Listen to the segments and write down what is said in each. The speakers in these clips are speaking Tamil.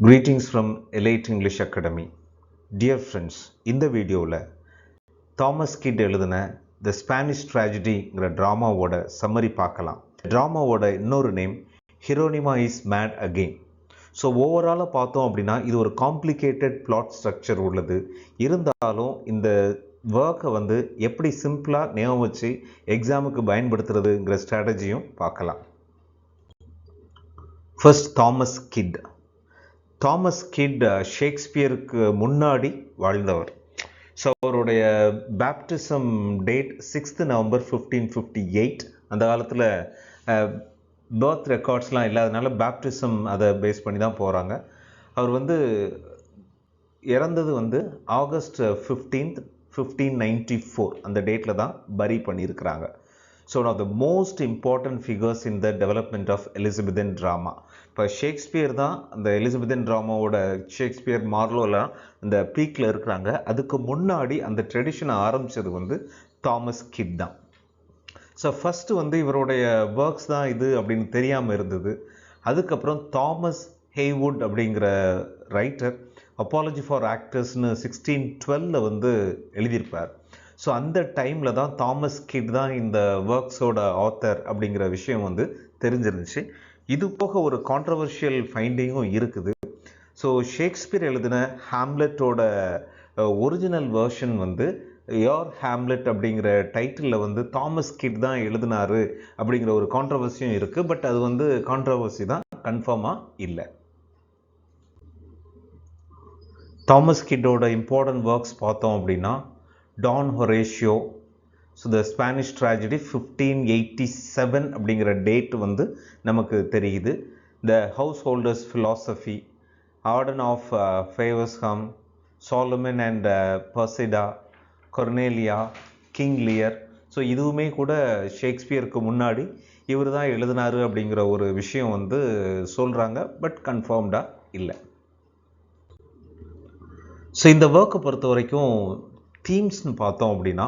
Greetings from Elite English Academy. Dear friends, இந்த வீடியோவில் தாமஸ் கிட் எழுதின த ஸ்பானிஷ் ட்ராஜடிங்கிற ட்ராமாவோட சம்மரி பார்க்கலாம். ட்ராமாவோட இன்னொரு name Hieronimo is mad again. So ஓவராலாக பார்த்தோம் அப்படின்னா இது ஒரு காம்ப்ளிகேட்டட் பிளாட் ஸ்ட்ரக்சர் உள்ளது. இருந்தாலும் இந்த ஒர்க்கை எப்படி சிம்பிளாக ஞாபகம் வச்சு எக்ஸாமுக்கு பயன்படுத்துறதுங்கிற ஸ்ட்ராட்டஜியும் பார்க்கலாம். First Thomas Kyd. Thomas Kyd ஷேக்ஸ்பியருக்கு முன்னாடி வாழ்ந்தவர். ஸோ அவருடைய பேப்டிசம் டேட் 6th November 1558. அந்த காலத்தில் பர்த் ரெக்கார்ட்ஸ்லாம் இல்லாதனால பேப்டிசம் அதை பேஸ் பண்ணி தான் போகிறாங்க. அவர் இறந்தது August 15th 1594 அந்த டேட்டில் தான் பரி பண்ணியிருக்கிறாங்க. So one of the most important figures in the development of Elizabethan drama. இப்போ ஷேக்ஸ்பியர் தான் அந்த எலிசபெத்தன் ட்ராமாவோட ஷேக்ஸ்பியர் மார்லோலாம் இந்த பீக்கில் இருக்கிறாங்க. அதுக்கு முன்னாடி அந்த ட்ரெடிஷனை ஆரம்பித்தது தாமஸ் கிட் தான். ஸோ ஃபஸ்ட்டு இவருடைய ஒர்க்ஸ் தான் இது அப்படின்னு தெரியாமல் இருந்தது. அதுக்கப்புறம் தாமஸ் ஹேவுட் அப்படிங்கிற ரைட்டர் அப்பாலஜி ஃபார் ஆக்டர்ஸ்னு 1612 எழுதியிருப்பார். ஸோ அந்த டைமில் தான் தாமஸ் கிட் தான் இந்த ஒர்க்ஸோட ஆத்தர் அப்படிங்கிற விஷயம் தெரிஞ்சிருந்துச்சு. இது போக ஒரு கான்ட்ரவர்ஷியல் ஃபைண்டிங்கும் இருக்குது. ஸோ ஷேக்ஸ்பியர் எழுதின ஹாம்லெட்டோட ஒரிஜினல் வேர்ஷன் யோர் ஹாம்லெட் அப்படிங்கிற டைட்டிலில் தாமஸ் கிட் தான் எழுதினாரு அப்படிங்கிற ஒரு கான்ட்ரவர்சியும் இருக்குது. பட் அது கான்ட்ரவர்சி தான், கன்ஃபார்மாக இல்லை. தாமஸ் கிட்டோட இம்பார்ட்டன்ட் ஒர்க்ஸ் பார்த்தோம் அப்படின்னா Don Horatio, so the Spanish tragedy 1587 அப்படிங்கிற டேட் நமக்கு தெரியுது. The householder's philosophy, Arden of Faversham, Soliman and Perseda, Cornelia, King Lear. So இதுவுமே கூட ஷேக்ஸ்பியருக்கு முன்னாடி இவர் தான் எழுதினாரு அப்படிங்கிற ஒரு விஷயம் சொல்கிறாங்க. பட் கன்ஃபார்ம்டாக இல்லை. ஸோ இந்த ஒர்க்கை பொறுத்த வரைக்கும் தீம்ஸ்னு பார்த்தோம் அப்படின்னா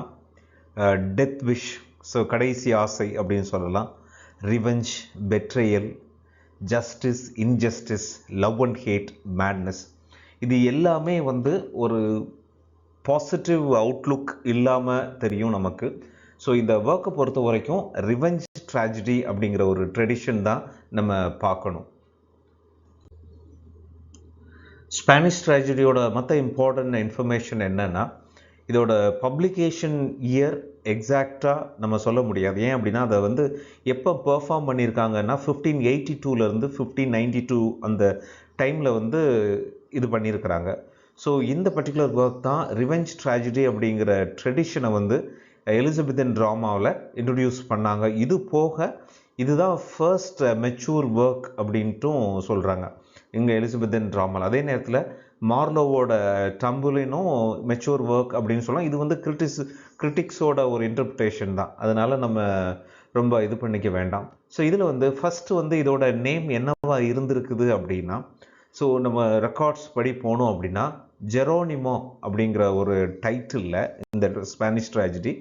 டெத் விஷ், ஸோ கடைசி ஆசை அப்படின்னு சொல்லலாம், revenge, betrayal, justice, injustice, love and hate, madness. இது எல்லாமே ஒரு பாசிட்டிவ் அவுட்லுக் இல்லாமல் தெரியும் நமக்கு. ஸோ இந்த ஒர்க்கை பொறுத்த வரைக்கும் ரிவெஞ்ச் ட்ராஜடி அப்படிங்கிற ஒரு ட்ரெடிஷன் தான் நம்ம பார்க்கணும். ஸ்பானிஷ் ட்ராஜடியோட மற்ற இம்பார்ட்டன்ட் இன்ஃபர்மேஷன் என்னென்னா, இதோட பப்ளிகேஷன் இயர் எக்ஸாக்டாக நம்ம சொல்ல முடியாது. ஏன் அப்படின்னா அதை எப்போ பெர்ஃபார்ம் பண்ணியிருக்காங்கன்னா 1582 1592 அந்த டைமில் இது பண்ணியிருக்கிறாங்க. ஸோ இந்த பர்டிகுலர் ஒர்க் தான் ரிவெஞ்ச் ட்ராஜடி அப்படிங்கிற ட்ரெடிஷனை எலிசபெத்தன் ட்ராமாவில் இன்ட்ரடியூஸ் பண்ணாங்க. இது போக இதுதான் ஃபர்ஸ்ட் மெச்சூர் ஒர்க் அப்படின்ட்டும் சொல்கிறாங்க இங்கே எலிசபெத்தன் ட்ராமாவில். அதே நேரத்தில் மார்லோவோட டம்புலினும் மெச்சூர் ஒர்க் அப்படின்னு சொல்லலாம். இது கிரிட்டிக்ஸோட ஒரு இன்டர்பிரேஷன் தான், அதனால் நம்ம ரொம்ப இது பண்ணிக்க வேண்டாம். ஸோ இதில் ஃபஸ்ட்டு இதோட நேம் என்னவா இருந்திருக்குது அப்படின்னா, ஸோ நம்ம ரெக்கார்ட்ஸ் படி போனோம் அப்படின்னா ஜெரோனிமோ அப்படிங்கிற ஒரு டைட்டிலில் இந்த Spanish tragedy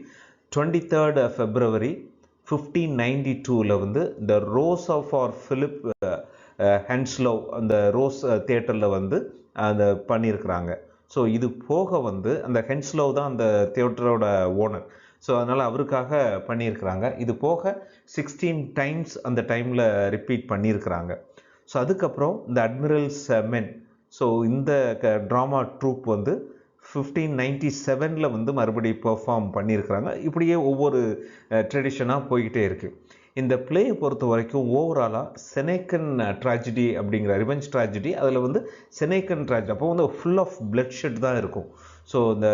23rd February 1592 the Rose of are Philip Henslowe அந்த ரோஸ் தியேட்டரில் அதை பண்ணியிருக்கிறாங்க. ஸோ இது போக அந்த ஹென்ஸ்லோ தான் அந்த தியேட்டரோட ஓனர். ஸோ அதனால் அவருக்காக பண்ணியிருக்கிறாங்க. இது போக 16 times அந்த டைமில் ரிப்பீட் பண்ணியிருக்கிறாங்க. ஸோ அதுக்கப்புறம் இந்த அட்மிரல்ஸ் மென், ஸோ இந்த ட்ராமா ட்ரூப் 1597 மறுபடியும் பெர்ஃபார்ம் பண்ணியிருக்கிறாங்க. இப்படியே ஒவ்வொரு ட்ரெடிஷனாக போய்கிட்டே இருக்குது. இந்த பிளேயை பொறுத்த வரைக்கும் ஓவராலாக செனேக்கன் ட்ராஜடி அப்படிங்கிற ரிவெஞ்ச் ட்ராஜடி, அதில் செனேக்கன் ட்ராஜடி அப்போ ஃபுல் ஆஃப் பிளட் ஷெட் தான் இருக்கும். ஸோ இந்த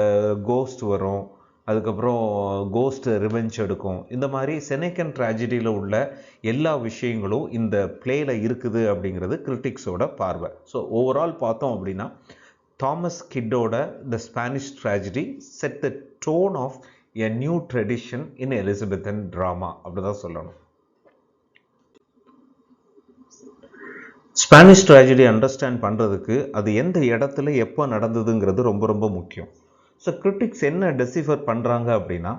கோஸ்ட் வரும், அதுக்கப்புறம் கோஸ்ட் ரிவெஞ்ச் எடுக்கும். இந்த மாதிரி செனேக்கன் ட்ராஜடியில் உள்ள எல்லா விஷயங்களும் இந்த பிளேயில் இருக்குது அப்படிங்கிறது கிரிட்டிக்ஸோட பார்வை. ஸோ ஓவரால் பார்த்தோம் அப்படின்னா தாமஸ் கிட்டோட the Spanish tragedy set the tone of a new tradition in Elizabethan drama அப்படி தான் சொல்லணும். ஸ்பானிஷ் ட்ராஜடி அண்டர்ஸ்டாண்ட் பண்ணுறதுக்கு அது எந்த இடத்துல எப்போ நடந்ததுங்கிறது ரொம்ப ரொம்ப முக்கியம். ஸோ கிரிட்டிக்ஸ் என்ன டெசிஃபர் பண்ணுறாங்க அப்படின்னா,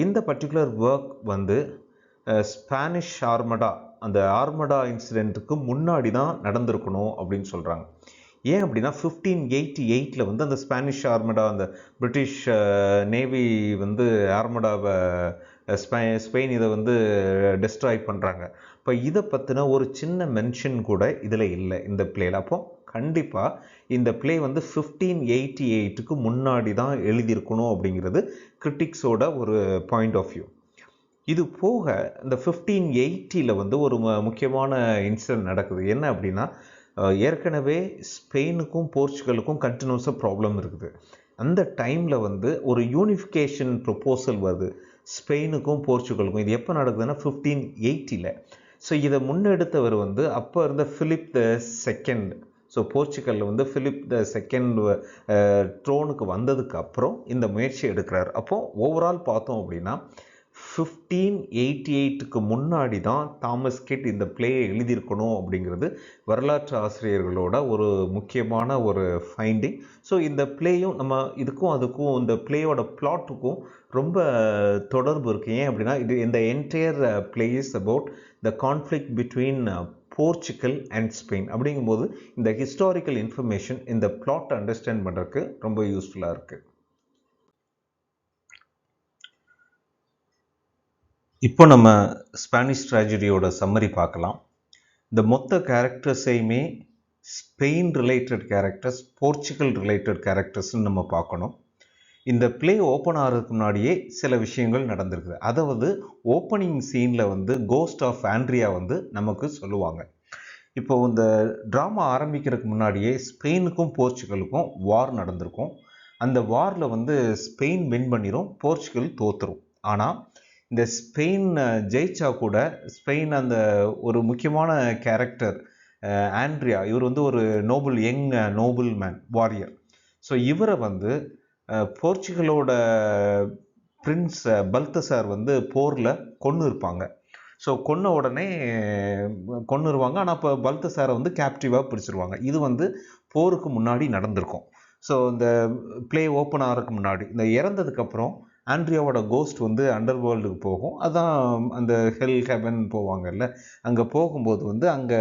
இந்த பர்டிகுலர் ஒர்க் ஸ்பானிஷ் ஆர்மடா அந்த ஆர்மடா இன்சிடென்ட்டுக்கு முன்னாடி தான் நடந்திருக்கணும் அப்படின்னு சொல்கிறாங்க. ஏன் அப்படின்னா 1588 வந்து அந்த ஸ்பானிஷ் ஆர்மடா, அந்த பிரிட்டிஷ் நேவி வந்து ஆர்மடாவை ஸ்பெயின் இதை வந்து டெஸ்ட்ராய் பண்ணுறாங்க. இப்போ இதை பற்றின ஒரு சின்ன மென்ஷன் கூட இதில் இல்லை இந்த பிளேயில். அப்போ கண்டிப்பாக இந்த பிளே வந்து 1588க்கு முன்னாடி தான் எழுதியிருக்கணும் அப்படிங்கிறது கிரிட்டிக்ஸோட ஒரு பாயிண்ட் ஆஃப் வியூ. இது போக இந்த 1580 வந்து ஒரு முக்கியமான இன்சிடென்ட் நடக்குது. என்ன அப்படின்னா, ஏற்கனவே ஸ்பெயினுக்கும் போர்ச்சுகலுக்கும் கண்டினியூஸாக ப்ராப்ளம் இருக்குது. அந்த டைமில் வந்து ஒரு யூனிஃபிகேஷன் ப்ரொப்போசல் வருது ஸ்பெயினுக்கும் போர்ச்சுகலுக்கும். இது எப்போ நடக்குதுன்னா 1580. ஸோ இதை முன்னெடுத்தவர் வந்து அப்போ இருந்த பிலிப் த செகண்ட். ஸோ போர்ச்சுகலில் வந்து பிலிப் த செகண்ட் ட்ரோனுக்கு வந்ததுக்கு அப்புறம் இந்த முயற்சி எடுக்கிறார். அப்போ ஓவரால் பார்த்தோம் அப்படின்னா 1588க்கு முன்னாடி தான் தாமஸ் கிட் இந்த பிளேயை எழுதியிருக்கணும் அப்படிங்கிறது வரலாற்று ஆசிரியர்களோட ஒரு முக்கியமான ஒரு ஃபைண்டிங். ஸோ இந்த பிளேயும் நம்ம இதுக்கும் அதுக்கும் இந்த பிளேயோட பிளாட்டுக்கும் ரொம்ப தொடர்பு இருக்குது. ஏன் அப்படின்னா இந்த entire play is about the conflict between Portugal and Spain. அப்படிங்கும்போது இந்த ஹிஸ்டாரிக்கல் இன்ஃபர்மேஷன் இந்த பிளாட்டை அண்டர்ஸ்டாண்ட் பண்ணுறதுக்கு ரொம்ப யூஸ்ஃபுல்லாக இருக்குது. இப்போ நம்ம ஸ்பானிஷ் ட்ராஜடியோட சம்மரி பார்க்கலாம். இந்த மொத்த கேரக்டர்ஸையுமே Spain related characters, Portugal related கேரக்டர்ஸ்ன்னு நம்ம பார்க்கணும். இந்த பிளே ஓப்பன் ஆகிறதுக்கு முன்னாடியே சில விஷயங்கள் நடந்திருக்குது. அதாவது ஓப்பனிங் சீனில் வந்து கோஸ்ட் ஆஃப் ஆண்ட்ரியா வந்து நமக்கு சொல்லுவாங்க. இப்போ இந்த ட்ராமா ஆரம்பிக்கிறதுக்கு முன்னாடியே ஸ்பெயினுக்கும் போர்ச்சுகலுக்கும் வார் நடந்திருக்கும். அந்த வாரில் வந்து ஸ்பெயின் வின் பண்ணிடும், போர்ச்சுகல் தோற்றுரும். ஆனால் இந்த ஸ்பெயின் ஜெயிச்சா கூட ஸ்பெயின் அந்த ஒரு முக்கியமான கேரக்டர் ஆண்ட்ரியா, இவர் வந்து ஒரு noble, young noble man, warrior. So இவரை வந்து போர்ச்சுகலோட பிரின்ஸ் பல்தசார் வந்து போரில் கொன்று இருப்பாங்க. ஸோ கொன்ன உடனே கொன்னுருவாங்க. ஆனால் இப்போ பல்தசாரை வந்து கேப்டிவாக பிடிச்சிருவாங்க. இது வந்து போருக்கு முன்னாடி நடந்திருக்கும். ஸோ இந்த பிளே ஓப்பன் ஆகிறதுக்கு முன்னாடி இந்த இறந்ததுக்கப்புறம் ஆண்ட்ரியாவோட கோஸ்ட் வந்து அண்டர் வேர்ல்டுக்கு போகும். அதான் அந்த ஹெல் ஹெவன் போவாங்கல்ல, அங்கே போகும்போது வந்து அங்கே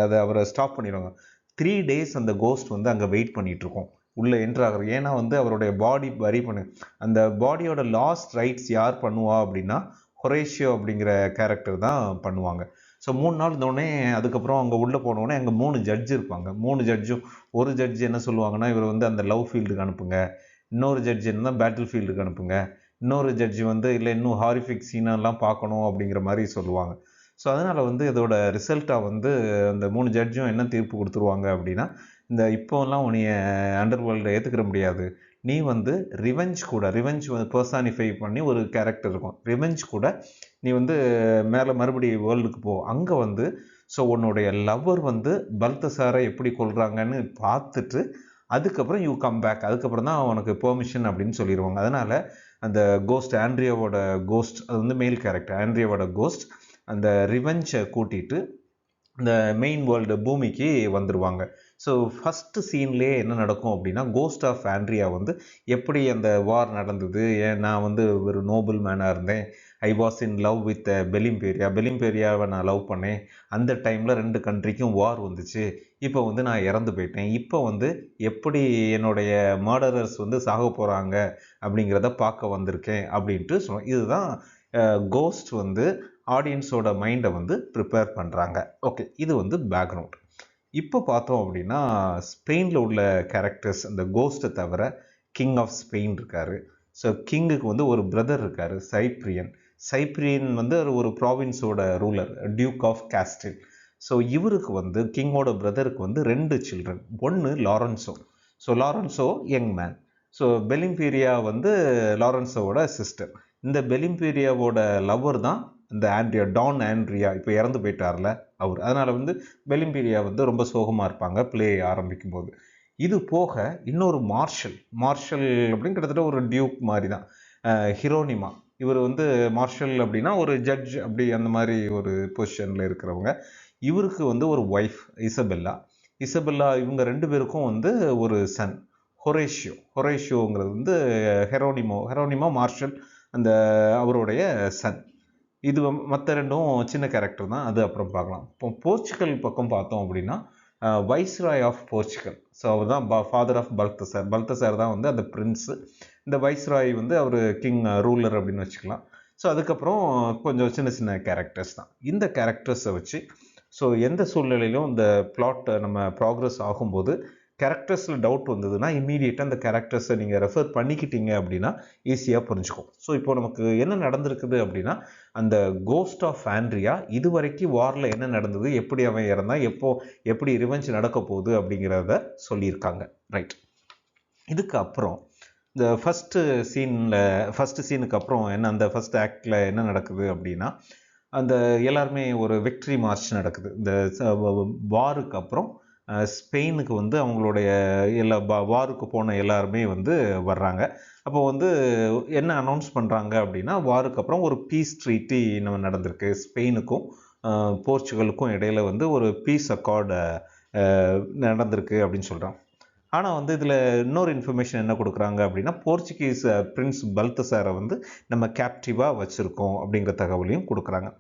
அதை அவரை ஸ்டாப் பண்ணிடுவாங்க. 3 days அந்த கோஸ்ட் வந்து அங்கே வெயிட் பண்ணிகிட்ருக்கோம் உள்ளே என்ட்ராகிறது. ஏன்னா வந்து அவருடைய பாடி வரி பண்ணு, அந்த பாடியோட லாஸ்ட் ரைட்ஸ் யார் பண்ணுவா அப்படின்னா ஹொரேஷியோ அப்படிங்கிற கேரக்டர் தான் பண்ணுவாங்க. ஸோ 3 நாள் இருந்தோடனே அதுக்கப்புறம் அங்கே உள்ளே போனோடனே அங்கே 3 ஜட்ஜு இருப்பாங்க. 3 ஜட்ஜும், ஒரு ஜட்ஜு என்ன சொல்லுவாங்கன்னா, இவர் வந்து அந்த லவ் ஃபீல்டுக்கு அனுப்புங்க. இன்னொரு ஜட்ஜு என்ன பேட்டில் ஃபீல்டுக்கு அனுப்புங்க. இன்னொரு ஜட்ஜு வந்து இல்லை இன்னும் ஹாரிஃபிக் சீனெல்லாம் பார்க்கணும் அப்படிங்கிற மாதிரி சொல்லுவாங்க. ஸோ அதனால் வந்து இதோட ரிசல்ட்டாக வந்து அந்த 3 ஜட்ஜும் என்ன தீர்ப்பு கொடுத்துருவாங்க அப்படின்னா, இந்த இப்போலாம் உன்னைய அண்டர் வேர்ல்டை ஏற்றுக்கிற முடியாது, நீ வந்து ரிவெஞ்ச் கூட, ரிவெஞ்ச் பர்சானிஃபை பண்ணி ஒரு கேரக்டர் இருக்கும், ரிவெஞ்ச் கூட நீ வந்து மேலே மறுபடியும் வேர்ல்டுக்கு போ. அங்கே வந்து ஸோ உன்னுடைய லவ்வர் வந்து பல்தசாரை எப்படி கொள்கிறாங்கன்னு பார்த்துட்டு அதுக்கப்புறம் யூ கம் பேக், அதுக்கப்புறம் தான் உனக்கு பெர்மிஷன் அப்படின்னு சொல்லிடுவாங்க. அதனால் அந்த கோஸ்ட், ஆண்ட்ரியாவோட கோஸ்ட், அது வந்து மேல் கேரக்டர், ஆண்ட்ரியாவோட கோஸ்ட் அந்த ரிவெஞ்சை கூட்டிகிட்டு இந்த மெயின் வேர்ல்டு பூமிக்கு வந்துடுவாங்க. ஸோ ஃபஸ்ட்டு சீன்லேயே என்ன நடக்கும் அப்படின்னா, கோஸ்ட் ஆஃப் ஆண்ட்ரியா வந்து எப்படி அந்த வார் நடந்தது, ஏன் நான் வந்து ஒரு நோபல் மேனாக இருந்தேன், I was in love with Bellimperia, பெலிம்பேரியாவை நான் லவ் பண்ணேன், அந்த டைமில் 2 கண்ட்ரிக்கும் வார் வந்துச்சு, இப்போ வந்து நான் இறந்து போயிட்டேன், இப்போ வந்து எப்படி என்னுடைய மர்டரர்ஸ் வந்து சாக போகிறாங்க அப்படிங்கிறத பார்க்க வந்திருக்கேன் அப்படின்ட்டு சொல்லுவேன். இதுதான் கோஸ்ட் வந்து ஆடியன்ஸோட மைண்டை வந்து ப்ரிப்பேர் பண்ணுறாங்க. ஓகே, இது வந்து பேக்ரவுண்ட். இப்போ பார்த்தோம் அப்படின்னா ஸ்பெயினில் உள்ள கேரக்டர்ஸ், அந்த கோஸ்ட்டை தவிர கிங் ஆஃப் ஸ்பெயின் இருக்கார். ஸோ கிங்குக்கு வந்து ஒரு பிரதர் இருக்கார், சைப்ரியன். சைப்ரியன் வந்து ஒரு ப்ராவின்ஸோட ruler, duke of Castile. So இவருக்கு வந்து கிங்கோட பிரதருக்கு வந்து 2 சில்ட்ரன். ஒன்று Lorenzo. So Lorenzo young man. So Bellimperia வந்து லாரன்சோவோட சிஸ்டர். இந்த பெலிம்பீரியாவோட லவ்வர் தான் இந்த ஆண்ட்ரியா, டான் ஆண்ட்ரியா, இப்போ இறந்து போயிட்டார்ல அவர். அதனால் வந்து பெலிம்பீரியா வந்து ரொம்ப சோகமாக இருப்பாங்க பிளே ஆரம்பிக்கும் போது. இது போக இன்னொரு மார்ஷல் அப்படின்னு கிட்டத்தட்ட ஒரு டியூக் மாதிரி தான், ஹிரோனிமா. இவர் வந்து மார்ஷல் அப்படின்னா ஒரு ஜட்ஜ் அப்படி அந்த மாதிரி ஒரு பொசிஷனில் இருக்கிறவங்க. இவருக்கு வந்து ஒரு ஒய்ஃப் இசபெல்லா. இவங்க 2 பேருக்கும் வந்து ஒரு சன் ஹொரேஷியோங்கிறது வந்து ஹெரோனிமா மார்ஷல் அந்த அவருடைய சன். இது மற்ற ரெண்டும் சின்ன கேரக்டர் தான், அது அப்புறம் பார்க்கலாம். இப்போ போர்ச்சுகல் பக்கம் பார்த்தோம் அப்படின்னா வைஸ்ராய் ஆஃப் போர்ச்சுகல். ஸோ அவர் தான் ஃபாதர் ஆஃப் பல்தசார். பல்தசார் தான் வந்து அந்த பிரின்ஸு. இந்த வைஸ்ராய் வந்து அவர் கிங் ரூலர் அப்படின்னு வச்சுக்கலாம். ஸோ அதுக்கப்புறம் கொஞ்சம் சின்ன சின்ன கேரக்டர்ஸ் தான். இந்த கேரக்டர்ஸை வச்சு ஸோ எந்த சூழ்நிலையிலும் இந்த பிளாட் நம்ம ப்ராக்ரஸ் ஆகும்போது கேரக்டர்ஸில் டவுட் வந்ததுன்னா இம்மீடியட்டாக அந்த கேரக்டர்ஸை நீங்கள் ரெஃபர் பண்ணிக்கிட்டீங்க அப்படின்னா ஈஸியாக புரிஞ்சுக்கும். ஸோ இப்போ நமக்கு என்ன நடந்திருக்குது அப்படின்னா, அந்த கோஸ்ட் ஆஃப் ஆண்ட்ரியா இது வரைக்கும் வாரில் என்ன நடந்தது, எப்படி அவன் இறந்தான், எப்படி ரிவெஞ்ச் நடக்க போகுது அப்படிங்கிறத சொல்லியிருக்காங்க. ரைட். இதுக்கு அப்புறம் இந்த ஃபஸ்ட்டு சீனுக்கு அப்புறம் அந்த ஃபஸ்ட் ஆக்டில் என்ன நடக்குது அப்படின்னா, அந்த எல்லாருமே ஒரு விக்ட்ரி மார்ச் நடக்குது. இந்த வாருக்கு அப்புறம் ஸ்பெயினுக்கு வந்து அவங்களுடைய வாருக்கு போன எல்லாருமே வந்து வர்றாங்க. அப்போ வந்து என்ன அனௌன்ஸ் பண்ணுறாங்க அப்படின்னா, வாருக்கு அப்புறம் ஒரு பீஸ் ட்ரீட்டி நம்ம நடந்திருக்கு. ஸ்பெயினுக்கும் போர்ச்சுகலுக்கும் இடையில வந்து ஒரு பீஸ் அக்கார்டு நடந்திருக்கு அப்படின்னு சொல்கிறாங்க. ஆனால் வந்து இதில் இன்னொரு இன்ஃபர்மேஷன் என்ன கொடுக்குறாங்க அப்படின்னா, போர்ச்சுகீஸ் பிரின்ஸ் பல்தசாரை வந்து நம்ம கேப்டிவாக வச்சுருக்கோம் அப்படிங்கிற தகவலையும் கொடுக்குறாங்க.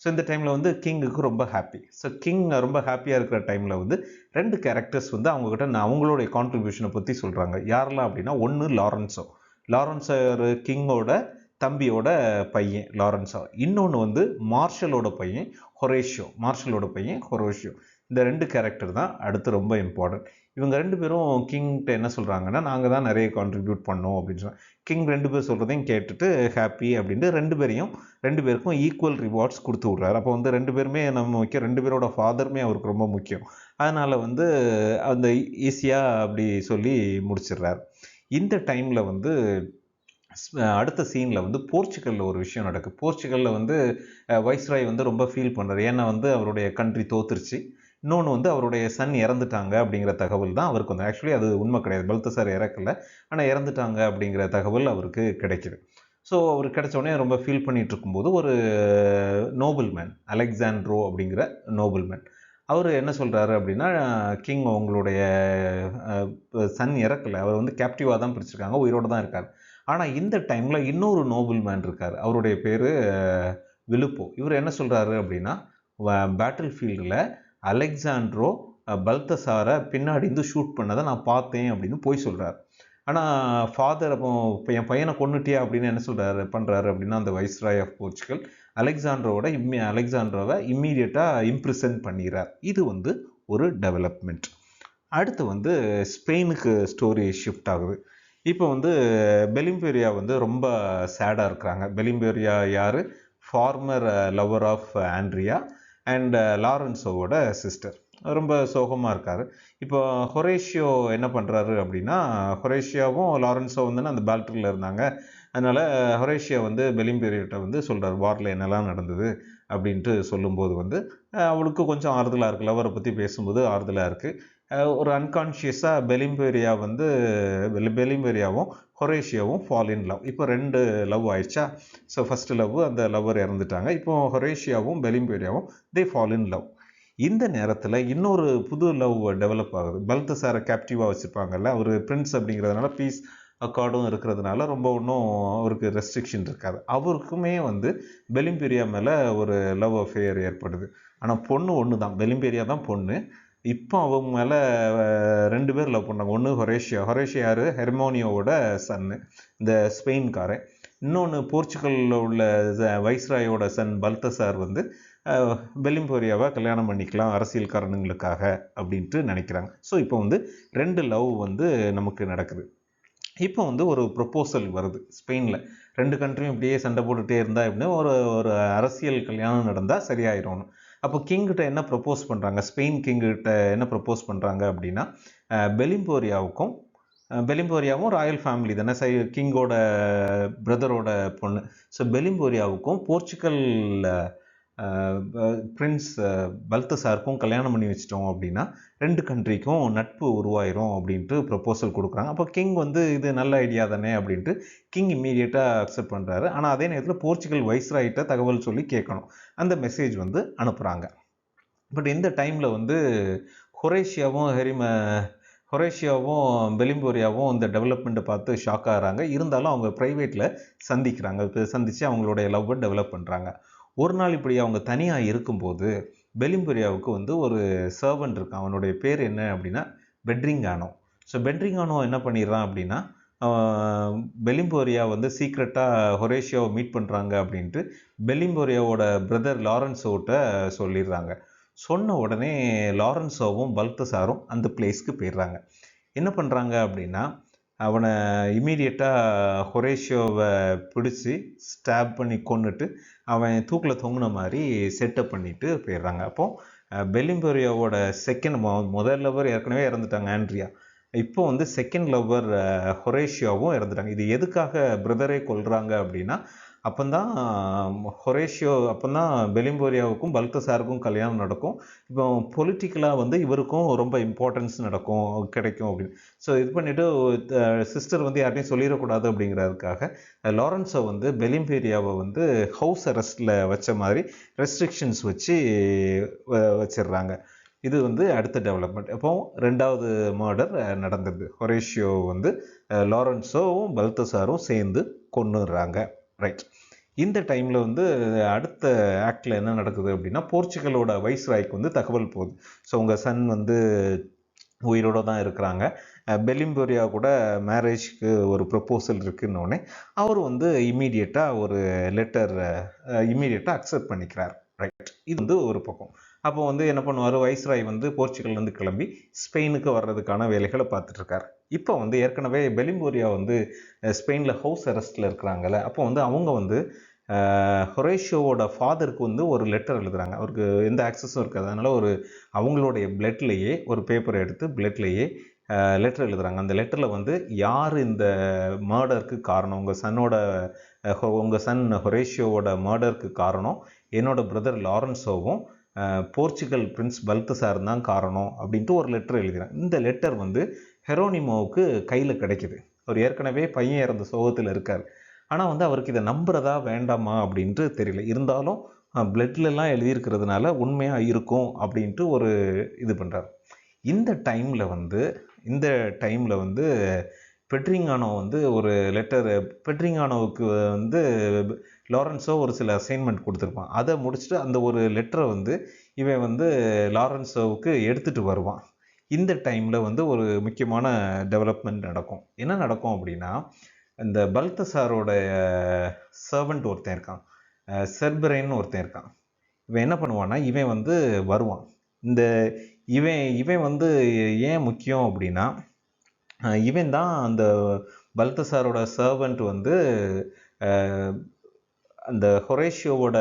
ஸோ இந்த டைமில் வந்து கிங்குக்கு ரொம்ப ஹாப்பி. ஸோ கிங் ரொம்ப ஹாப்பியாக இருக்கிற டைமில் வந்து 2 கேரக்டர்ஸ் வந்து அவங்கக்கிட்ட அவங்களுடைய கான்ட்ரிபியூஷனை பற்றி சொல்கிறாங்க. யாரெல்லாம் அப்படின்னா, ஒன்று லாரன்ஸோ கிங்கோட தம்பியோட பையன் லாரன்ஸோ, இன்னொன்று வந்து மார்ஷலோட பையன் ஹொரேஷியோ. இந்த 2 கேரக்டர் தான் அடுத்து ரொம்ப இம்பார்ட்டன்ட். இவங்க 2 பேரும் கிங்கிட்ட என்ன சொல்கிறாங்கன்னா, நாங்கள் தான் நிறைய கான்ட்ரிபியூட் பண்ணோம் அப்படின்னு சொன்னாங்க. கிங் 2 பேர் சொல்கிறதையும் கேட்டுட்டு ஹாப்பி அப்படின்ட்டு 2 பேருக்கும் ஈக்குவல் ரிவார்ட்ஸ் கொடுத்து விட்றாரு. அப்போ வந்து 2 பேருமே நம்ம முக்கியம், 2 பேரோட ஃபாதருமே அவருக்கு ரொம்ப முக்கியம். அதனால் வந்து அந்த ஈஸியாக அப்படி சொல்லி முடிச்சிடுறாரு. இந்த டைமில் வந்து அடுத்த சீனில் வந்து போர்ச்சுகலில் ஒரு விஷயம் நடக்குது. போர்ச்சுகலில் வந்து வைஸ்ராய் வந்து ரொம்ப ஃபீல் பண்ணுறாரு. ஏன்னா வந்து அவருடைய கண்ட்ரி தோத்துருச்சு. இன்னொன்று வந்து அவருடைய சன் இறந்துட்டாங்க அப்படிங்கிற தகவல் தான் அவருக்கு வந்து, ஆக்சுவலி அது உண்மை கிடையாது, பல்தசார் இறக்கலை, ஆனால் இறந்துட்டாங்க அப்படிங்கிற தகவல் அவருக்கு கிடைக்கிது. ஸோ அவருக்கு கிடைச்சோடனே ரொம்ப ஃபீல் பண்ணிகிட்டு இருக்கும்போது ஒரு நோபல்மேன், அலெக்சாண்ட்ரோ அப்படிங்கிற நோபல்மேன், அவர் என்ன சொல்கிறாரு அப்படின்னா, கிங் உங்களுடைய சன் இறக்கலை, அவர் வந்து கேப்டிவாக தான் பிடிச்சிருக்காங்க, உயிரோடு தான் இருக்கார். ஆனால் இந்த டைமில் இன்னொரு நோபல்மேன் இருக்கார், அவருடைய பேர் விலுப்போ. இவர் என்ன சொல்கிறாரு அப்படின்னா, பேட்டில் ஃபீல்டில் அலெக்சாண்ட்ரோ பல்தசாரை பின்னாடி இருந்து ஷூட் பண்ணதை நான் பார்த்தேன் அப்படின்னு போய் சொல்கிறார். ஆனால் ஃபாதர் அப்போ என் பையனை கொன்னுட்டியா அப்படின்னு என்ன பண்ணுறாரு அப்படின்னா, அந்த வைஸ்ராய் ஆஃப் போர்ச்சுகல் அலெக்சாண்ட்ரோவை இம்மீடியட்டாக இம்ப்ரிசன் பண்ணிடுறார். இது வந்து ஒரு டெவலப்மெண்ட். அடுத்து வந்து ஸ்பெயினுக்கு ஸ்டோரி ஷிஃப்ட் ஆகுது. இப்போ வந்து பெலிம்பேரியா வந்து ரொம்ப சேடாக இருக்கிறாங்க. பெலிம்பேரியா யார்? Former lover of Andrea and லாரன்ஸோவோட சிஸ்டர். ரொம்ப சோகமாக இருக்கார். இப்போ ஹொரேஷியோ என்ன பண்ணுறாரு அப்படின்னா, ஹொரேஷியாவும் லாரன்ஸோ வந்து அந்த பேட்டிலில் இருந்தாங்க. அதனால் ஹொரேஷியா வந்து பெலிம்பேரியாட்ட வந்து சொல்கிறார், வாரில் என்னெல்லாம் நடந்தது அப்படின்ட்டு சொல்லும்போது வந்து அவளுக்கு கொஞ்சம் ஆறுதலாக இருக்குது. லவரை பற்றி பேசும்போது ஆறுதலாக இருக்குது. ஒரு அன்கான்ஷியஸாக பெலிம்பேரியாவும் ஹொரேஷியாவும் ஃபால் இன் லவ். இப்போ 2 லவ் ஆயிடுச்சா. ஸோ ஃபஸ்ட்டு லவ், அந்த லவ்வர் இறந்துட்டாங்க. இப்போ ஹொரேஷியாவும் பெலிம்பேரியாவும் தே ஃபால் இன் லவ். இந்த நேரத்தில் இன்னொரு புது லவ் டெவலப் ஆகுது. பல்தசாரை கேப்டிவாக வச்சுருப்பாங்கல்ல, அவர் பிரின்ஸ் அப்படிங்கிறதுனால பீஸ் அக்கார்டும் இருக்கிறதுனால ரொம்ப ஒன்றும் அவருக்கு ரெஸ்ட்ரிக்ஷன் இருக்காது. அவருக்குமே வந்து பெலிம்பேரியா மேலே ஒரு லவ் அஃபேர் ஏற்படுது. ஆனால் பொண்ணு ஒன்று தான், பெலிம்பேரியா தான் பொண்ணு. இப்போ அவங்க மேலே 2 பேர் லவ் பண்ணாங்க. ஒன்று ஹொரேஷியா யார்? ஹெர்மோனியோவோட சன்னு, இந்த ஸ்பெயின்காரன். இன்னொன்று போர்ச்சுகலில் உள்ள வைஸ்ராயோட சன் பல்தசார் வந்து பெலிம்பேரியாவை கல்யாணம் பண்ணிக்கலாம் அரசியல் காரணங்களுக்காக அப்படின்ட்டு நினைக்கிறாங்க. ஸோ இப்போ வந்து 2 லவ் வந்து நமக்கு நடக்குது. இப்போ வந்து ஒரு ப்ரொப்போசல் வருது ஸ்பெயினில். 2 கண்ட்ரியும் இப்படியே சண்டை போட்டுகிட்டே இருந்தால் எப்படின்னா ஒரு அரசியல் கல்யாணம் நடந்தால் சரியாயிரும். அப்போ கிங்கிட்ட என்ன ப்ரப்போஸ் பண்ணுறாங்க, ஸ்பெயின் கிங்கிட்ட என்ன ப்ரப்போஸ் பண்ணுறாங்க அப்படின்னா, பெலிம்போரியாவும் ராயல் ஃபேமிலி தானே, கிங்கோட பிரதரோட பொண்ணு. ஸோ பெலிம்போரியாவுக்கும் போர்ச்சுகல் பிரின்ஸ் பல்தசாருக்கும் கல்யாணம் பண்ணி வச்சிட்டோம் அப்படின்னா 2 கண்ட்ரிக்கும் நட்பு உருவாயிரும் அப்படின்ட்டு ப்ரப்போசல் கொடுக்குறாங்க. அப்போ கிங் வந்து இது நல்ல ஐடியா தானே அப்படின்ட்டு கிங் இம்மீடியட்டாக அக்செப்ட் பண்ணுறாரு. ஆனால் அதே நேரத்தில் போர்ச்சுகல் வைஸ்ராய்ட்ட தகவல் சொல்லி கேட்கணும். அந்த மெசேஜ் வந்து அனுப்புகிறாங்க. பட் இந்த டைமில் வந்து ஹொரேஷியாவும் பெலிம்போரியாவும் இந்த டெவலப்மெண்ட்டை பார்த்து ஷாக் ஆகிறாங்க. இருந்தாலும் அவங்க ப்ரைவேட்டில் சந்திச்சு அவங்களுடைய லவ்வை டெவலப் பண்ணுறாங்க. ஒரு நாள் இப்படி அவங்க தனியாக இருக்கும்போது பெலிம்பொரியாவுக்கு வந்து ஒரு சர்வன்ட் இருக்கான். அவனுடைய பேர் என்ன அப்படின்னா பெட்ரிங்கானோ. ஸோ பெட்ரிங்கானோ என்ன பண்ணிடுறான் அப்படின்னா பெலிம்போரியா வந்து சீக்ரெட்டாக ஹொரேஷியோவை மீட் பண்ணுறாங்க அப்படின்ட்டு பெலிம்போரியாவோட பிரதர் லாரன்ஸோட்ட சொல்லிடுறாங்க. சொன்ன உடனே லாரன்ஸோவும் பல்தசாரும் அந்த பிளேஸ்க்கு போயிடுறாங்க. என்ன பண்ணுறாங்க அப்படின்னா அவனை இமீடியட்டாக ஹொரேஷியோவை பிடிச்சி ஸ்டாப் பண்ணி கொன்னுட்டு அவன் தூக்கில் தொங்குன மாதிரி செட்டப் பண்ணிட்டு போயிடுறாங்க. அப்போது பெலிம்போரியாவோட செகண்ட் முதல் லவர் ஏற்கனவே இறந்துட்டாங்க ஆண்ட்ரியா. இப்போ வந்து செகண்ட் லவ்வர் ஹொரேஷியோவும் இறந்துட்டாங்க. இது எதுக்காக பிரதரே கொல்றாங்க அப்படின்னா அப்போதான் பெலிம்போரியாவுக்கும் பல்தசாருக்கும் கல்யாணம் நடக்கும். இப்போ பொலிட்டிக்கலாக வந்து இவருக்கும் ரொம்ப இம்பார்ட்டன்ஸ் கிடைக்கும் அப்படின்னு. ஸோ இது பண்ணிவிட்டு சிஸ்டர் வந்து யார்ட்டையும் சொல்லிடக்கூடாது அப்படிங்கிறதுக்காக லாரன்ஸை வந்து பெலிம்போரியாவை வந்து ஹவுஸ் அரெஸ்ட்டில் வச்ச மாதிரி ரெஸ்ட்ரிக்ஷன்ஸ் வச்சு வச்சிடுறாங்க. இது வந்து அடுத்த டெவலப்மெண்ட். அப்போ ரெண்டாவது மர்டர் நடந்தது. ஹொரேஷியோ வந்து லாரன்ஸோவும் பல்தசாரும் சேர்ந்து கொன்னுடுறாங்க. ரைட். இந்த டைமில் வந்து அடுத்த ஆக்டில் என்ன நடக்குது அப்படின்னா போர்ச்சுகலோட வைஸ்ராய்க்கு வந்து தகவல் போகுது. ஸோ உங்கள் சன் வந்து உயிரோடு தான் இருக்கிறாங்க, பெலிம்போரியா கூட மேரேஜ்க்கு ஒரு ப்ரப்போசல் இருக்குன்னொடனே அவர் வந்து இம்மீடியட்டாக ஒரு லெட்டர் இம்மீடியட்டாக அக்செப்ட் பண்ணிக்கிறார். ரைட். இது வந்து ஒரு பக்கம். அப்போ வந்து என்ன பண்ணுவார், வைஸ்ராய் வந்து போர்ச்சுகல்லேருந்து கிளம்பி ஸ்பெயினுக்கு வர்றதுக்கான வேலைகளை பார்த்துட்ருக்கார். இப்போ வந்து ஏற்கனவே பெலிம்போரியா வந்து ஸ்பெயினில் ஹவுஸ் அரெஸ்ட்டில் இருக்கிறாங்கல்ல, அப்போ வந்து அவங்க வந்து ஹொரேஷியோவோட ஃபாதருக்கு வந்து ஒரு லெட்டர் எழுதுகிறாங்க. அவருக்கு எந்த ஆக்சஸும் இருக்காது. அதனால் அவங்களுடைய பிளட்லேயே ஒரு பேப்பர் எடுத்து பிளட்லேயே லெட்டர் எழுதுகிறாங்க. அந்த லெட்டரில் வந்து யார் இந்த மர்டருக்கு காரணம், உங்கள் சன் ஹொரேஷியோவோட மர்டருக்கு காரணம் என்னோட பிரதர் லாரன்ஸோவும் போர்ச்சுகல் பிரின்ஸ் பல்தசார் தான் காரணம் அப்படின்ட்டு ஒரு லெட்டர் எழுதுகிறாங்க. இந்த லெட்டர் வந்து ஹெரோனிமோவுக்கு கையில் கிடைக்கிது. அவர் ஏற்கனவே பையன் இறந்த சோகத்தில் இருக்கார். ஆனால் வந்து அவருக்கு இதை நம்புறதா வேண்டாமா அப்படின்ட்டு தெரியல. இருந்தாலும் பிளட்லலாம் எழுதியிருக்கிறதுனால உண்மையாக இருக்கும் அப்படின்ட்டு ஒரு இது பண்ணுறார். இந்த டைமில் வந்து பெட்ரிங்கானோ வந்து ஒரு பெட்ரிங்கானோவுக்கு வந்து லாரன்ஸோ ஒரு சில அசைன்மெண்ட் கொடுத்துருப்பான். அதை முடிச்சுட்டு அந்த ஒரு லெட்டரை வந்து இவன் வந்து லாரன்ஸோவுக்கு எடுத்துகிட்டு வருவான். இந்த டைமில் வந்து ஒரு முக்கியமான டெவலப்மெண்ட் நடக்கும். என்ன நடக்கும் அப்படின்னா இந்த பல்தசாரோட சர்வெண்ட் ஒருத்தன் இருக்கான், செர்பரைன்னு ஒருத்தன் இருக்கான். இவன் என்ன பண்ணுவான்னா இவன் வந்து வருவான். இவன் வந்து ஏன் முக்கியம் அப்படின்னா இவன் தான் அந்த பல்தசாரோட சர்வெண்ட் வந்து அந்த ஹொரேஷியோவோட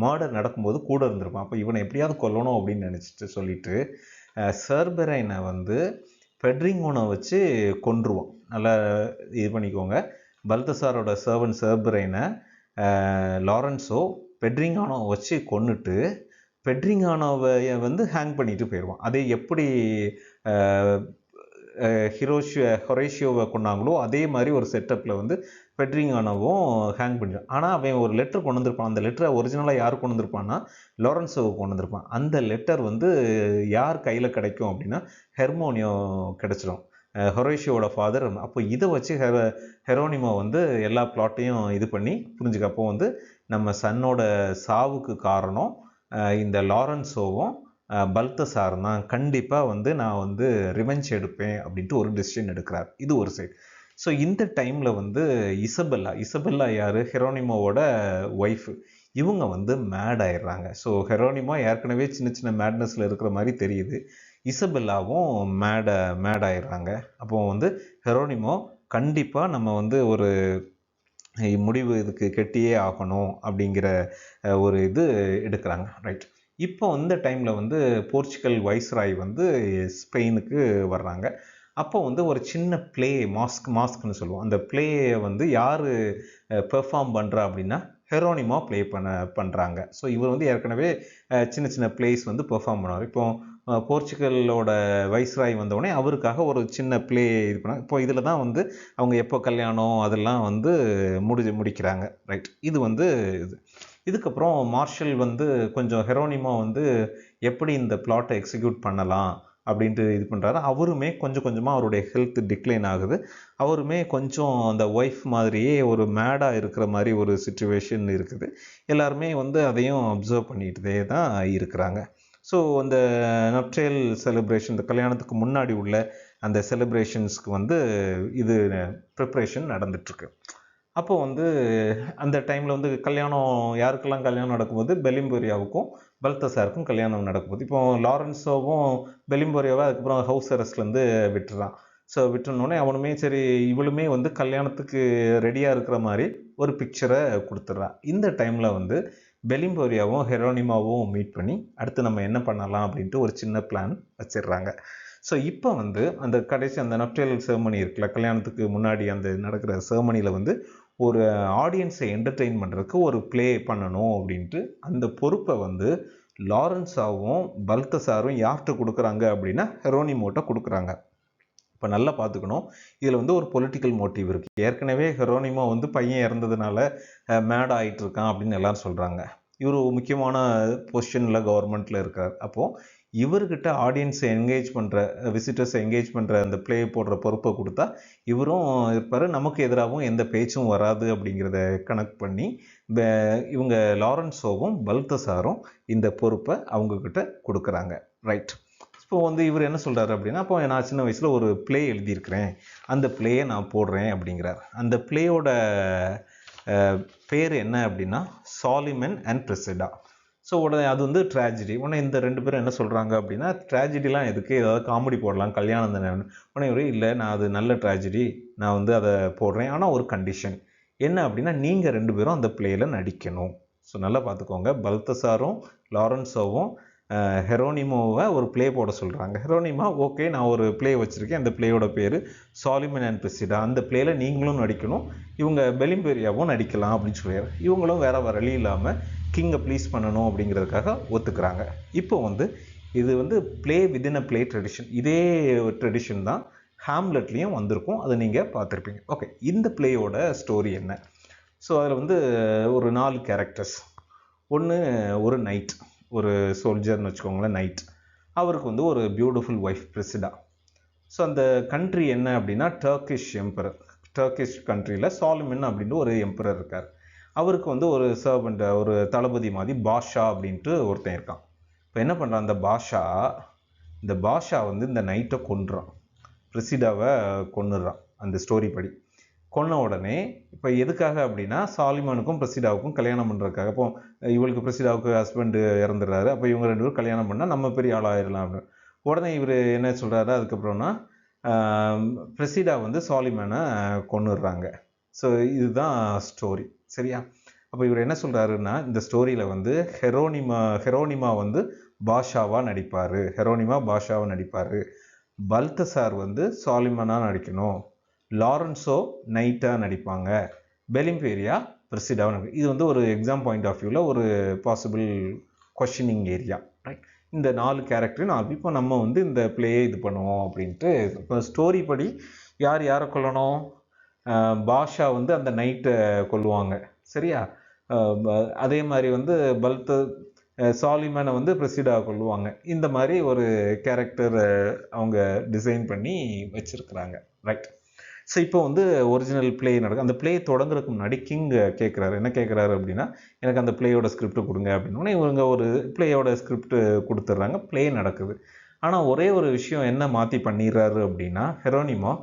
மர்டர் நடக்கும்போது கூட இருந்திருப்பான். அப்போ இவனை எப்படியாவது கொல்லணும் அப்படின்னு நினச்சிட்டு சொல்லிட்டு செர்பரைனை வந்து பெட்ரிங்கோனை வச்சு கொன்றுவான். நல்லா இது பண்ணிக்கோங்க. பல்தசாரோட சர்வெண்ட் செர்பரைனை லாரன்ஸோ பெட்ரிங்கானோ வச்சு கொன்னுட்டு பெட்ரிங்கானோவை வந்து ஹேங் பண்ணிட்டு போயிடுவான். அதே எப்படி ஹொரேஷியோவை கொண்டாங்களோ அதே மாதிரி ஒரு செட்டப்பில் வந்து பெட்ரிங்கானோவும் ஹேங் பண்ணிடுவான். ஆனால் அவன் ஒரு லெட்டர் கொண்டு வந்திருப்பான். அந்த லெட்டரை ஒரிஜினலாக யார் கொண்டு வந்திருப்பான்னா லாரன்ஸோவுக்கு கொண்டு வந்திருப்பான். அந்த லெட்டர் வந்து யார் கையில் கிடைக்கும் அப்படின்னா ஹெர்மோனியோ கிடைச்சிடும், ஹொரேஷியோட ஃபாதர். அப்போ இதை வச்சு ஹெரோனிமோ வந்து எல்லா பிளாட்டையும் இது பண்ணி புரிஞ்சுக்க. அப்போ வந்து நம்ம சன்னோட சாவுக்கு காரணம் இந்த லாரன்ஸோவும் பல்தசார் தான், கண்டிப்பாக வந்து நான் வந்து ரிவெஞ்ச் எடுப்பேன் அப்படின்ட்டு ஒரு டெசிஷன் எடுக்கிறார். இது ஒரு சைடு. ஸோ இந்த டைமில் வந்து இசபெல்லா யார், ஹெரோனிமோவோட ஒய்ஃபு, இவங்க வந்து மேட் ஆயிடுறாங்க. ஸோ ஹெரோனிமோ ஏற்கனவே சின்ன சின்ன மேட்னஸில் இருக்கிற மாதிரி தெரியுது. இசபெல்லாவும் மேட் ஆயிடுறாங்க. அப்போ வந்து ஹெரோனிமோ கண்டிப்பாக நம்ம வந்து ஒரு முடிவு இதுக்கு கெட்டியே ஆகணும் அப்படிங்கிற ஒரு இது எடுக்கிறாங்க. ரைட். இப்போ இந்த டைமில் வந்து போர்ச்சுகல் வைஸ்ராய் வந்து ஸ்பெயினுக்கு வர்றாங்க. அப்போ வந்து ஒரு சின்ன பிளே மாஸ்க்னு சொல்லுவோம். அந்த பிளேயை வந்து யார் பெர்ஃபார்ம் பண்ணுறா அப்படின்னா ஹெரோனிமோ ப்ளே பண்ணுறாங்க. ஸோ இவர் வந்து ஏற்கனவே சின்ன சின்ன பிளேஸ் வந்து பெர்ஃபார்ம் பண்ணுவார். இப்போ போர்ச்சுகலோட வைஸ்ராய் வந்தவுடனே அவருக்காக ஒரு சின்ன பிளே இது பண்ணாங்க. இப்போ இதில் தான் வந்து அவங்க எப்போ கல்யாணம் அதெல்லாம் வந்து முடிக்கிறாங்க. ரைட். இது வந்து இதுக்கப்புறம் மார்ஷல் வந்து கொஞ்சம் ஹெரோனிமோ வந்து எப்படி இந்த பிளாட்டை எக்ஸிக்யூட் பண்ணலாம் அப்படின்ட்டு இது பண்ணுறாரு. அவருமே கொஞ்சம் கொஞ்சமாக அவருடைய ஹெல்த் டிக்ளைன் ஆகுது. அவருமே கொஞ்சம் அந்த ஒய்ஃப் மாதிரியே ஒரு மேடாக இருக்கிற மாதிரி ஒரு சுச்சுவேஷன் இருக்குது. எல்லாருமே வந்து அதையும் அப்சர்வ் பண்ணிகிட்டே தான் இருக்கிறாங்க. ஸோ அந்த நப்ட்ரியல் செலிப்ரேஷன், இந்த கல்யாணத்துக்கு முன்னாடி உள்ள அந்த செலிப்ரேஷன்ஸ்க்கு வந்து இது ப்ரிப்ரேஷன் நடந்துட்டுருக்கு. அப்போ வந்து அந்த டைமில் வந்து கல்யாணம் யாருக்கெல்லாம் கல்யாணம் நடக்கும்போது பெலிம்பொரியாவுக்கும் பல்தசாருக்கும் கல்யாணம் நடக்கும்போது, இப்போ லாரன்ஸோவும் பெலிம்பொரியாவை அதுக்கப்புறம் ஹவுஸ் அரெஸ்ட்லேருந்து விட்டுறான். ஸோ விட்டுனோடனே அவனுமே சரி, இவளுமே வந்து கல்யாணத்துக்கு ரெடியாக இருக்கிற மாதிரி ஒரு பிக்சரை கொடுத்துட்றான். இந்த டைமில் வந்து பெலிம்பொரியாவும் ஹெரோனிமாவும் மீட் பண்ணி அடுத்து நம்ம என்ன பண்ணலாம் அப்படின்ட்டு ஒரு சின்ன பிளான் வச்சிடுறாங்க. ஸோ இப்போ வந்து அந்த கடைசி அந்த நப்டியல் செர்மனி இருக்குல்ல, கல்யாணத்துக்கு முன்னாடி அந்த நடக்கிற செர்மனியில் வந்து ஒரு ஆடியன்ஸை என்டர்டெயின் பண்ணுறதுக்கு ஒரு ப்ளே பண்ணணும் அப்படின்ட்டு அந்த பொறுப்பை வந்து லாரன்ஸாவும் பல்தசாரும் யார்கிட்ட கொடுக்குறாங்க அப்படின்னா ஹெரோனிமோட்ட கொடுக்குறாங்க. இப்போ நல்லா பார்த்துக்கணும், இதில் வந்து ஒரு பொலிட்டிக்கல் மோட்டிவ் இருக்குது. ஏற்கனவே ஹெரோனிமோ வந்து பையன் இறந்ததுனால மேட் ஆகிட்டு இருக்கான் அப்படின்னு எல்லாரும் சொல்கிறாங்க. இவர் முக்கியமான பொசிஷனில் கவர்மெண்ட்டில் இருக்கார். அப்போது இவர்கிட்ட ஆடியன்ஸை என்கேஜ் பண்ணுற, விசிட்டர்ஸை என்கேஜ் பண்ணுற அந்த ப்ளே போடுற பொறுப்பை கொடுத்தா இவரும் இருப்பார், நமக்கு எதிராகவும் எந்த பேச்சும் வராது அப்படிங்கிறத கனெக்ட் பண்ணி இவங்க லாரன்ஸோவும் பல்தசாரும் இந்த பொறுப்பை அவங்கக்கிட்ட கொடுக்குறாங்க. ரைட். இப்போ வந்து இவர் என்ன சொல்கிறாரு அப்படின்னா, அப்போ நான் சின்ன வயசில் ஒரு ப்ளே எழுதியிருக்கிறேன், அந்த ப்ளேயை நான் போடுறேன் அப்படிங்கிறார். அந்த ப்ளேயோட பேர் என்ன அப்படின்னா சாலிமன் அண்ட் பிரிசிடா. ஸோ உடனே அது வந்து ட்ராஜடி. உடனே இந்த 2 பேரும் என்ன சொல்கிறாங்க அப்படின்னா, ட்ராஜடிலாம் எதுக்கு, ஏதாவது காமெடி போடலாம், கல்யாணம் தானே. உடனே இவர் இல்லை, நான் அது நல்ல ட்ராஜடி, நான் வந்து அதை போடுறேன், ஆனால் ஒரு கண்டிஷன் என்ன அப்படின்னா, நீங்கள் 2 பேரும் அந்த ப்ளேயில் நடிக்கணும். ஸோ நல்லா பார்த்துக்கோங்க, பல்தசாரும் லாரன்ஸோவும் ஹெரோனிமோவை ஒரு ப்ளே போட சொல்கிறாங்க. ஹெரோனிமா ஓகே, நான் ஒரு ப்ளே வச்சுருக்கேன், அந்த ப்ளேயோட பேர் சாலிமன் அண்ட் பிரிசிடா, அந்த ப்ளேயில் நீங்களும் நடிக்கணும், இவங்க பெலிம்பெரியாவும் நடிக்கலாம் அப்படின்னு சொல்லிடுறாரு. இவங்களும் வேற வழி இல்லாமல் கிங்கை ப்ளீஸ் பண்ணணும் அப்படிங்கிறதுக்காக ஒத்துக்கிறாங்க. இப்போ வந்து இது வந்து play within a play tradition. இதே ட்ரெடிஷன் தான் ஹாம்லெட்லேயும் வந்திருக்கும், அதை நீங்கள் பார்த்துருப்பீங்க. ஓகே, இந்த ப்ளேயோட ஸ்டோரி என்ன? ஸோ அதில் வந்து ஒரு 4 கேரக்டர்ஸ். ஒன்று ஒரு நைட், ஒரு சோல்ஜர்னு வச்சுக்கோங்களேன், நைட். அவருக்கு வந்து ஒரு பியூட்டிஃபுல் ஒய்ஃப் பிரிசிடா. ஸோ அந்த கண்ட்ரி என்ன அப்படின்னா டர்க்கிஷ் எம்பரர். டர்க்கிஷ் கண்ட்ரியில் சாலிமன் அப்படின்ட்டு ஒரு எம்பரர் இருக்கார். அவருக்கு வந்து ஒரு சர்வெண்ட், ஒரு தளபதி மாதிரி பாஷா அப்படின்ட்டு ஒருத்தன் இருக்கான். இப்போ என்ன பண்ணுறான் இந்த பாஷா வந்து இந்த நைட்டை கொன்றான், பிரிசிடாவை கொன்னுடுறான் அந்த ஸ்டோரி படி. கொன்ன உடனே இப்போ எதுக்காக அப்படின்னா, சாலிமனுக்கும் பிரிசிடாவுக்கும் கல்யாணம் பண்ணுறதுக்காக. இப்போ இவளுக்கு பிரிசிடாவுக்கு ஹஸ்பண்டு இறந்துடுறாரு, அப்போ இவங்க 2 பேரும் கல்யாணம் பண்ணால் நம்ம பெரிய ஆளாயிடலாம் அப்படின்னு. உடனே இவர் என்ன சொல்கிறாரு அதுக்கப்புறம்னா, பிரிசிடா வந்து சாலிமனை கொன்னுடுறாங்க. ஸோ இதுதான் ஸ்டோரி, சரியா? அப்போ இவர் என்ன சொல்கிறாருன்னா, இந்த ஸ்டோரியில் வந்து ஹெரோனிமா வந்து பாஷாவாக நடிப்பார், பல்தசார் வந்து சாலிமனாக நடிக்கணும், லாரன்ஸோ நைட்டாக நடிப்பாங்க, பெலிம்பெரியா பிரிசிடாவாக நடிப்பாங்க. இது வந்து ஒரு எக்ஸாம் பாயிண்ட் ஆஃப் வியூவில் ஒரு பாசிபிள் கொஷினிங் ஏரியா. ரைட். இந்த 4 கேரக்டரும் 4 இப்போ நம்ம வந்து இந்த ப்ளேயை இது பண்ணுவோம் அப்படின்ட்டு. இப்போ ஸ்டோரி படி யாரை கொல்லணும்? பாஷா வந்து அந்த நைட்டை கொல்லுவாங்க, சரியா? அதே மாதிரி வந்து சாலிமனை வந்து பிரிசிடா கொல்லுவாங்க. இந்த மாதிரி ஒரு கேரக்டர் அவங்க டிசைன் பண்ணி வச்சிருக்கிறாங்க. ரைட். ஸோ இப்போ வந்து ஒரிஜினல் ப்ளே நடக்கும். அந்த ப்ளே தொடங்குறதுக்கு முன்னாடி கிங் கேட்குறாரு. என்ன கேட்குறாரு அப்படின்னா, எனக்கு அந்த ப்ளேயோட ஸ்கிரிப்ட் கொடுங்க அப்படின்னா இவங்க ஒரு ப்ளேயோட ஸ்கிரிப்ட் கொடுத்துட்றாங்க. ப்ளே நடக்குது. ஆனால் ஒரே ஒரு விஷயம் என்ன மாற்றி பண்ணிடுறாரு அப்படின்னா, ஹெரோனிமோ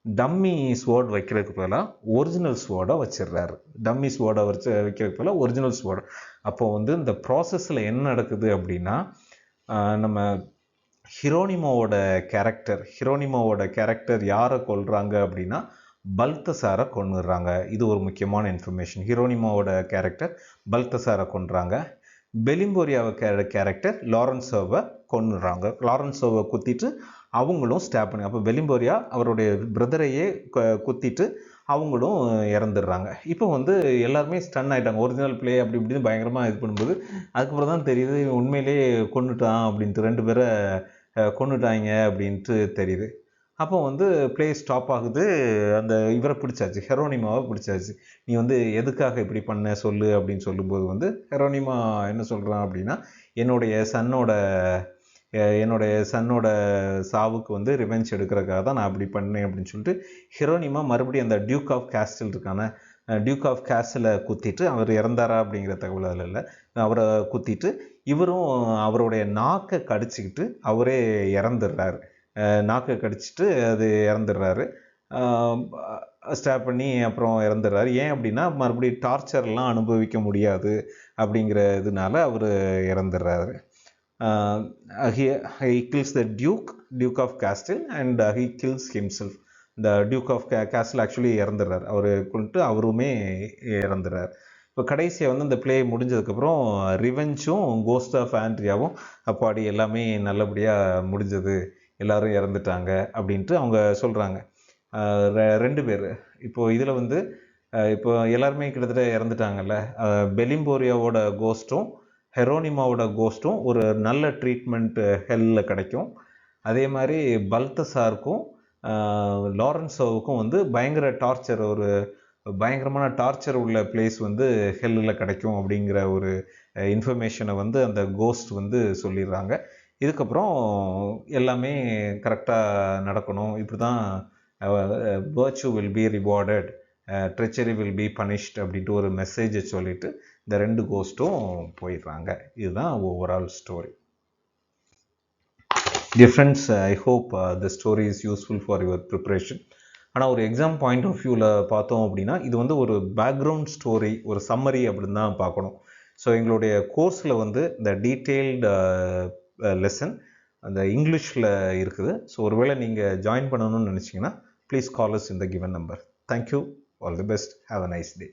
டம்மி ஸ்வோர்ட் வைக்கிறதுக்கு பதிலாக ஒரிஜினல் ஸ்வோர்டை வச்சிடுறாரு. டம்மி ஸ்வோர்டை வைக்கிறதுக்கு பதிலாக ஒரிஜினல் ஸ்வோர்டு. அப்போ வந்து இந்த ப்ராசஸில் என்ன நடக்குது அப்படின்னா, நம்ம ஹிரோனிமோவோட கேரக்டர் யாரை கொல்றாங்க அப்படின்னா பல்தசாரை கொன்னுடுறாங்க. இது ஒரு முக்கியமான இன்ஃபர்மேஷன். ஹிரோனிமோவோட கேரக்டர் பல்தசாரை கொன்றாங்க. பெலிம்பொரியாவை கேரக்டர் லாரன்ஸோவை கொன்னுடுறாங்க. லாரன்ஸோவை குத்திட்டு அவங்களும் ஸ்டாப் பண்ணி, அப்போ பெலிம்பொரியா அவருடைய பிரதரையே குத்திட்டு அவங்களும் இறந்துடுறாங்க. இப்போ வந்து எல்லாருமே ஸ்டன் ஆகிட்டாங்க. ஒரிஜினல் ப்ளே அப்படி இப்படின்னு பயங்கரமாக இது பண்ணும்போது அதுக்கப்புறம் தான் தெரியுது உண்மையிலேயே கொன்னுட்டான் அப்படின்ட்டு, 2 பேரை கொன்னுட்டாங்க அப்படின்ட்டு தெரியுது. அப்போ வந்து ப்ளே ஸ்டாப் ஆகுது. அந்த இவரை பிடிச்சாச்சு, ஹெரோனிமாவை பிடிச்சாச்சு. நீ வந்து எதுக்காக இப்படி பண்ண சொல்லு அப்படின்னு சொல்லும்போது வந்து ஹெரோனிமா என்ன சொல்கிறான் அப்படின்னா, என்னுடைய சன்னோட என்னுடைய சன்னோட சாவுக்கு வந்து ரிவெஞ்ச் எடுக்கிறதுக்காக தான் நான் அப்படி பண்ணேன் அப்படின்னு சொல்லிட்டு ஹெரோனிமா மறுபடியும் அந்த டியூக் ஆஃப் கேஸ்டில் இருக்கான டியூக் ஆஃப் கேஸ்டில் குத்திட்டு அவர் இறந்தாரா அப்படிங்கிற தகவல் அதில் இல்லை, அவரை குத்திட்டு இவரும் அவருடைய நாக்கை கடிச்சிக்கிட்டு அவரே இறந்துடுறாரு. நாக்கை கடிச்சிட்டு அது இறந்துடுறாரு, ஸ்டாப் பண்ணி அப்புறம் இறந்துடுறாரு. ஏன் அப்படின்னா மறுபடியும் டார்ச்சர்லாம் அனுபவிக்க முடியாது அப்படிங்கிற இதனால அவர் இறந்துடுறாரு. he kills the Duke of Castile and he kills himself. The Duke of Castile actually இறந்துடுறார், அவர் கொண்டு அவருமே இறந்துடுறார். இப்போ கடைசியாக வந்து இந்த பிளே முடிஞ்சதுக்கப்புறம் ரிவெஞ்சும் கோஸ்ட் ஆஃப் ஆண்ட்ரியாவும் அப்பாடி எல்லாமே நல்லபடியாக முடிஞ்சது, எல்லாரும் இறந்துட்டாங்க அப்படின்ட்டு அவங்க சொல்கிறாங்க. 2 பேர் இப்போது இதில் வந்து இப்போ எல்லாருமே கிட்டத்தட்ட இறந்துட்டாங்கல்ல. பெலிம்போரியாவோட கோஸ்ட்டும் ஹெரோனிமாவோட கோஸ்ட்டும் ஒரு நல்ல ட்ரீட்மெண்ட் ஹெல்லில் கிடைக்கும். அதே மாதிரி பல்தசாருக்கும் லாரன்ஸோவுக்கும் வந்து பயங்கர டார்ச்சர், ஒரு பயங்கரமான டார்ச்சர் உள்ள பிளேஸ் வந்து ஹெல்லில் கிடைக்கும் அப்படிங்கிற ஒரு இன்ஃபர்மேஷனை வந்து அந்த கோஸ்ட் வந்து சொல்லிடுறாங்க. இதுக்கப்புறம் எல்லாமே கரெக்டாக நடக்கணும், இப்படி தான் virtue will be rewarded, treachery will be punished அப்படின்ட்டு ஒரு மெசேஜை சொல்லிட்டு இந்த 2 கோஸ்ட்டும் போயிடுறாங்க. இதுதான் overall story. Dear friends, I hope the story is useful for your preparation. ஆனால் ஒரு எக்ஸாம் பாயிண்ட் ஆஃப் வியூவில் பார்த்தோம் அப்படின்னா இது வந்து ஒரு பேக்ரவுண்ட் ஸ்டோரி, ஒரு சம்மரி அப்படின்னு தான் பார்க்கணும். ஸோ எங்களுடைய கோர்ஸில் வந்து இந்த டீட்டெயில்டு லெசன் அந்த இங்கிலீஷில் இருக்குது. ஸோ ஒருவேளை நீங்கள் ஜாயின் பண்ணணும்னு நினச்சிங்கன்னா please call us in the given number. Thank you. All the best. Have a nice day.